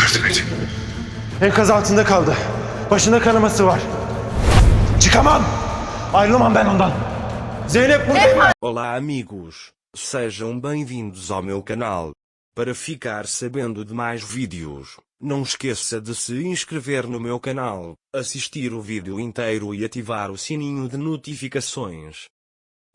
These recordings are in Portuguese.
Yardım et. Enkaz altında kaldı. Başında kanaması var. Çıkamam. Ayrılamam ben ondan. Zeynep buradayım. Olá amigos, sejam bem-vindos ao meu canal. Para ficar sabendo de mais vídeos, não esqueça de se inscrever no meu canal, assistir o vídeo inteiro e ativar o sininho de notificações.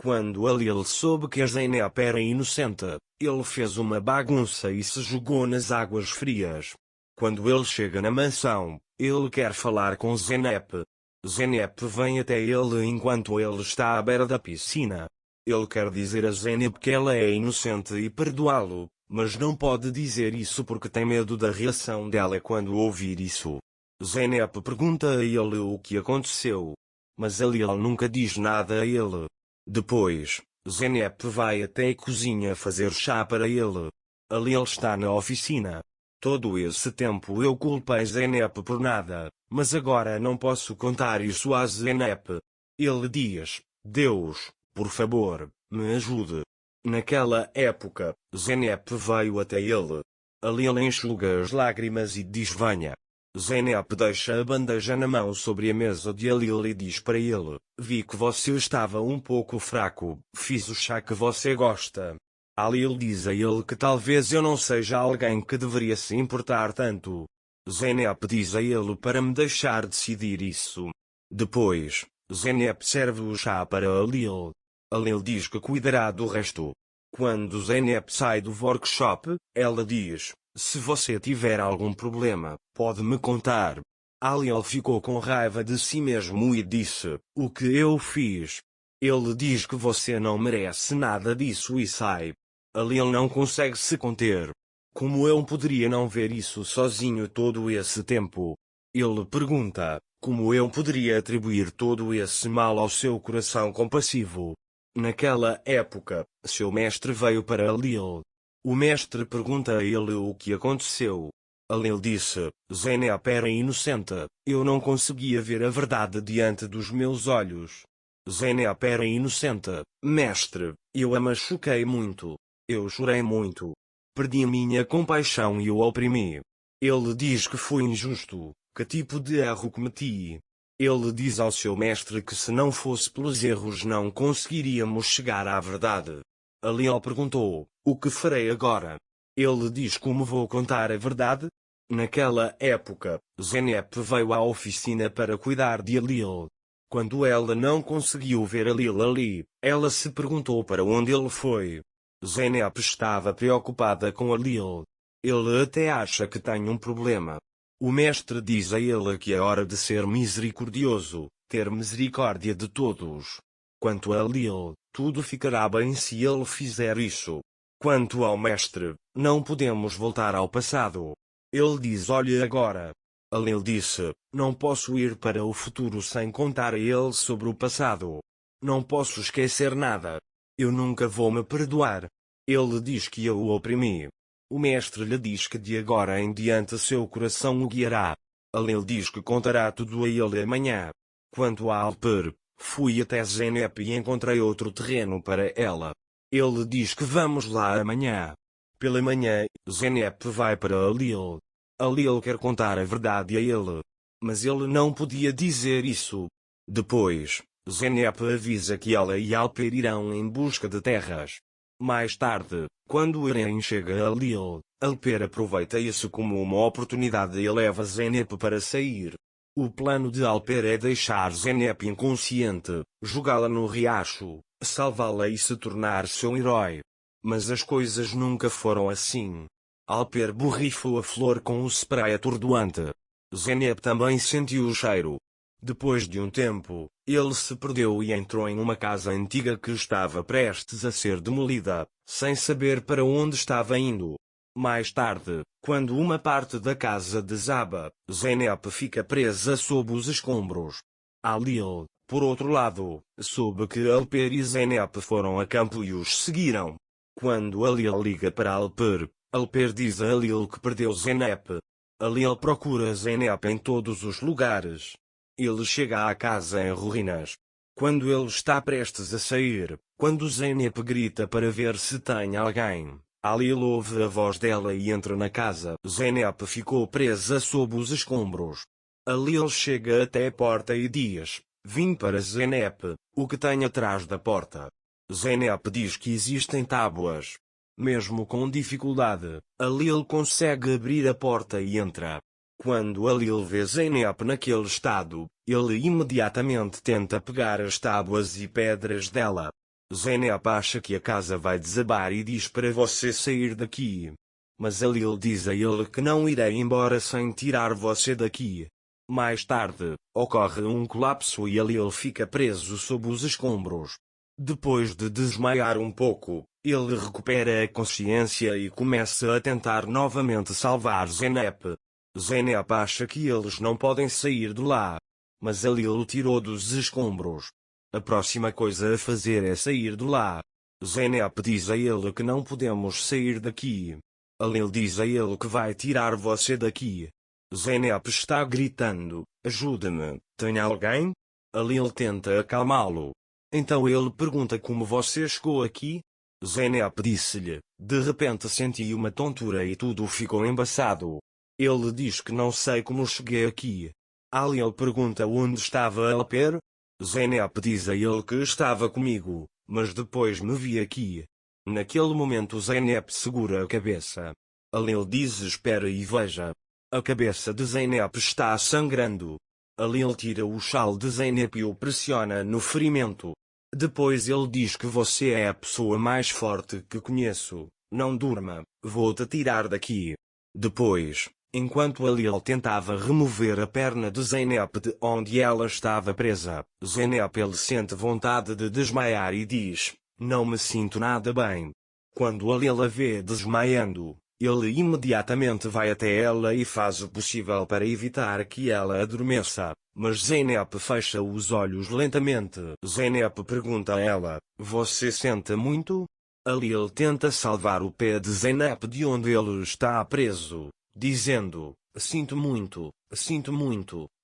Quando Halil soube que a Zeynep era inocente, ele fez uma bagunça e se jogou nas águas frias. Quando ele chega na mansão, ele quer falar com Zeynep. Zeynep vem até ele enquanto ele está à beira da piscina. Ele quer dizer a Zeynep que ela é inocente e perdoá-lo, mas não pode dizer isso porque tem medo da reação dela quando ouvir isso. Zeynep pergunta a ele o que aconteceu, mas Halil nunca diz nada a ele. Depois, Zeynep vai até a cozinha fazer chá para ele. Halil está na oficina. Todo esse tempo eu culpei Zeynep por nada, mas agora não posso contar isso a Zeynep. Ele diz: Deus, por favor, me ajude. Naquela época, Zeynep veio até ele. Halil enxuga as lágrimas e diz: venha. Zeynep deixa a bandeja na mão sobre a mesa de Halil e diz para ele: vi que você estava um pouco fraco, fiz o chá que você gosta. Halil diz a ele que talvez eu não seja alguém que deveria se importar tanto. Zeynep diz a ele para me deixar decidir isso. Depois, Zeynep serve o chá para Halil. Halil diz que cuidará do resto. Quando Zeynep sai do workshop, ela diz: se você tiver algum problema, pode me contar. Halil ficou com raiva de si mesmo e disse: o que eu fiz? Ele diz que você não merece nada disso e sai. Halil não consegue se conter. Como eu poderia não ver isso sozinho todo esse tempo? Ele pergunta: como eu poderia atribuir todo esse mal ao seu coração compassivo? Naquela época, seu mestre veio para Halil. O mestre pergunta a ele o que aconteceu. Halil disse: Zeynep era inocente, eu não conseguia ver a verdade diante dos meus olhos. Zeynep era inocente, mestre, eu a machuquei muito. Eu chorei muito. Perdi minha compaixão e o oprimi. Ele diz que foi injusto. Que tipo de erro cometi? Ele diz ao seu mestre que se não fosse pelos erros não conseguiríamos chegar à verdade. Halil perguntou: o que farei agora? Ele diz: como vou contar a verdade? Naquela época, Zeynep veio à oficina para cuidar de Halil. Quando ela não conseguiu ver Halil ali, ela se perguntou para onde ele foi. Zeynep estava preocupada com Halil. Ele até acha que tem um problema. O mestre diz a ele que é hora de ser misericordioso, ter misericórdia de todos. Quanto a Halil, tudo ficará bem se ele fizer isso. Quanto ao mestre, não podemos voltar ao passado. Ele diz: olhe agora. Halil disse: não posso ir para o futuro sem contar a ele sobre o passado. Não posso esquecer nada. Eu nunca vou me perdoar. Ele diz que eu o oprimi. O mestre lhe diz que de agora em diante seu coração o guiará. Halil diz que contará tudo a ele amanhã. Quanto a Alper, fui até Zeynep e encontrei outro terreno para ela. Ele diz que vamos lá amanhã. Pela manhã, Zeynep vai para Halil. Halil quer contar a verdade a ele. Mas ele não podia dizer isso. Depois, Zeynep avisa que ela e Alper irão em busca de terras. Mais tarde, quando Eren chega a Halil, Alper aproveita isso como uma oportunidade e leva Zeynep para sair. O plano de Alper é deixar Zeynep inconsciente, jogá-la no riacho, salvá-la e se tornar seu herói. Mas as coisas nunca foram assim. Alper borrifou a flor com o spray atordoante. Zeynep também sentiu o cheiro. Depois de um tempo, ele se perdeu e entrou em uma casa antiga que estava prestes a ser demolida, sem saber para onde estava indo. Mais tarde, quando uma parte da casa desaba, Zeynep fica presa sob os escombros. Halil, por outro lado, soube que Alper e Zeynep foram a campo e os seguiram. Quando Halil liga para Alper, Alper diz a Halil que perdeu Zeynep. Halil procura Zeynep em todos os lugares. Ele chega à casa em ruínas. Quando ele está prestes a sair, quando Zeynep grita para ver se tem alguém, Alil ouve a voz dela e entra na casa. Zeynep ficou presa sob os escombros. Alil chega até a porta e diz: vim para Zeynep, o que tem atrás da porta? Zeynep diz que existem tábuas. Mesmo com dificuldade, Alil consegue abrir a porta e entra. Quando Alil vê Zeynep naquele estado, ele imediatamente tenta pegar as tábuas e pedras dela. Zeynep acha que a casa vai desabar e diz para você sair daqui. Mas Alil diz a ele que não irá embora sem tirar você daqui. Mais tarde, ocorre um colapso e Alil fica preso sob os escombros. Depois de desmaiar um pouco, ele recupera a consciência e começa a tentar novamente salvar Zeynep. Zeynep acha que eles não podem sair de lá. Mas Alil o tirou dos escombros. A próxima coisa a fazer é sair de lá. Zeynep diz a ele que não podemos sair daqui. Alil diz a ele que vai tirar você daqui. Zeynep está gritando: ajude-me, tem alguém? Alil tenta acalmá-lo. Então ele pergunta como você chegou aqui? Zeynep disse-lhe: de repente senti uma tontura e tudo ficou embaçado. Ele diz que não sei como cheguei aqui. Alil pergunta onde estava Alper? Zeynep diz a ele que estava comigo, mas depois me vi aqui. Naquele momento Zeynep segura a cabeça. Alil diz: espera e veja. A cabeça de Zeynep está sangrando. Alil tira o chal de Zeynep e o pressiona no ferimento. Depois ele diz que você é a pessoa mais forte que conheço. Não durma, vou-te tirar daqui. Depois, enquanto Alil tentava remover a perna de Zeynep de onde ela estava presa, Zeynep ele sente vontade de desmaiar e diz: não me sinto nada bem. Quando Alil a vê desmaiando, ele imediatamente vai até ela e faz o possível para evitar que ela adormeça, mas Zeynep fecha os olhos lentamente. Zeynep pergunta a ela: você sente muito? Alil tenta salvar o pé de Zeynep de onde ele está preso, dizendo: sinto muito,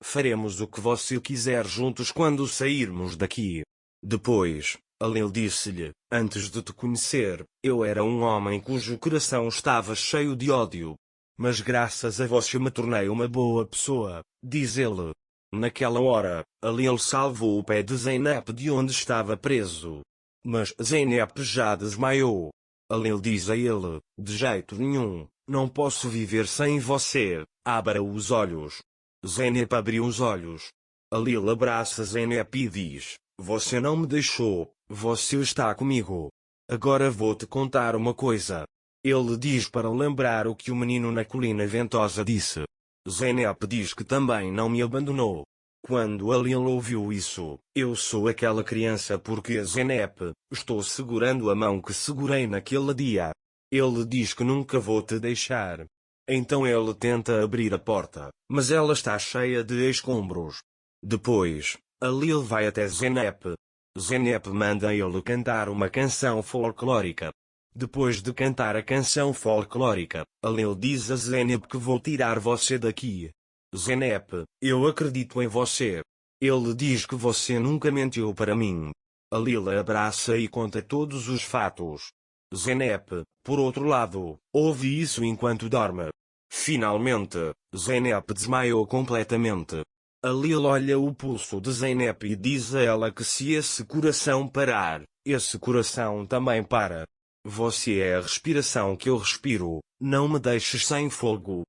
faremos o que você quiser juntos quando sairmos daqui. Depois, Alil disse-lhe: antes de te conhecer, eu era um homem cujo coração estava cheio de ódio. Mas graças a você me tornei uma boa pessoa, diz ele. Naquela hora, Alil salvou o pé de Zeynep de onde estava preso. Mas Zeynep já desmaiou. Alil diz a ele: de jeito nenhum, não posso viver sem você, abra os olhos. Zeynep abriu os olhos. Alil abraça Zeynep e diz: você não me deixou, você está comigo. Agora vou-te contar uma coisa. Ele diz para lembrar o que o menino na colina ventosa disse. Zeynep diz que também não me abandonou. Quando Alil ouviu isso: eu sou aquela criança porque Zeynep, estou segurando a mão que segurei naquele dia. Ele diz que nunca vou te deixar. Então ele tenta abrir a porta, mas ela está cheia de escombros. Depois, Alil vai até Zeynep. Zeynep manda ele cantar uma canção folclórica. Depois de cantar a canção folclórica, Alil diz a Zeynep que vou tirar você daqui. Zeynep, eu acredito em você. Ele diz que você nunca mentiu para mim. Alil a abraça e conta todos os fatos. Zeynep, por outro lado, ouve isso enquanto dorme. Finalmente, Zeynep desmaiou completamente. Alil olha o pulso de Zeynep e diz a ela que se esse coração parar, esse coração também para. Você é a respiração que eu respiro, não me deixes sem fogo.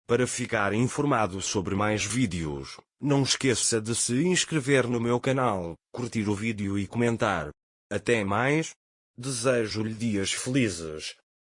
Para ficar informado sobre mais vídeos, não esqueça de se inscrever no meu canal, curtir o vídeo e comentar. Até mais. Desejo-lhe dias felizes.